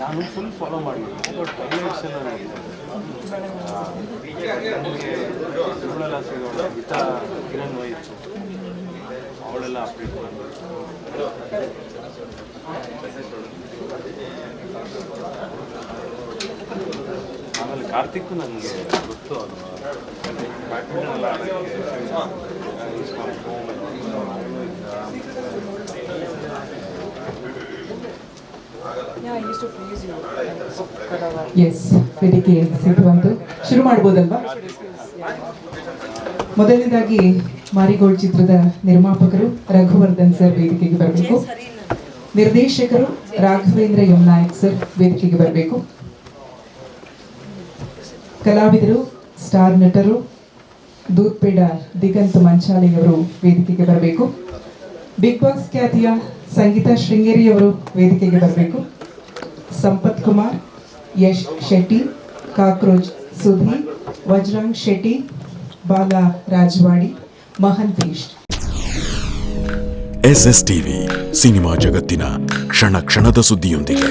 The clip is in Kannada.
ನಾನು ಫುಲ್ ಫಾಲೋ ಮಾಡಿದ್ದೀನಿ ಬಟ್ ಹೈಲೈಟ್ಸ್ ಎಲ್ಲ ಇವಳೆಲ್ಲ ಸಿಗೋಣ ಗೀತಾ ಕಿರಣ್ ವೈಟ್ ಅವಳೆಲ್ಲ ಅಪ್ಡೇಟ್ ಮಾಡಿ ಆಮೇಲೆ ಕಾರ್ತಿಕ್ ನನಗೆ ಗೊತ್ತು ಅದು ಬ್ಯಾಡ್ಮಿಂಟನ್ ಎಲ್ಲ ಎಸ್ ವೇದಿಕೆ ಸಿದ್ಧವಾಯಿತು, ಶುರು ಮಾಡ್ಬೋದಲ್ವಾ? ಮೊದಲನೇದಾಗಿ ಮಾರಿಗೋಲ್ಡ್ ಚಿತ್ರದ ನಿರ್ಮಾಪಕರು ರಘುವರ್ಧನ್ ಸರ್ ವೇದಿಕೆಗೆ ಬರಬೇಕು. ನಿರ್ದೇಶಕರು ರಾಘವೇಂದ್ರ ಎಂ ನಾಯಕ್ ಸರ್ ವೇದಿಕೆಗೆ ಬರಬೇಕು. ಕಲಾವಿದರು ಸ್ಟಾರ್ ನಟರು ದೂತ್ಪೇಡ ದಿಗಂತ್ ಮಂಚಾಲಿಯವರು ವೇದಿಕೆಗೆ ಬರಬೇಕು. ಬಿಗ್ ಬಾಸ್ ಖ್ಯಾತಿಯ ಸಂಗೀತ ಶೃಂಗೇರಿಯವರು ವೇದಿಕೆಗೆ ಬರಬೇಕು. Sampath Kumar, Yash Shetty, cockroach Sudhi, Vajrang Shetty, Bala Rajawadi, Mahantesh. SS TV cinema ಜಗತ್ತಿನ ಕ್ಷಣ ಕ್ಷಣದ ಸುದ್ದಿಯೊಂದಿಗೆ.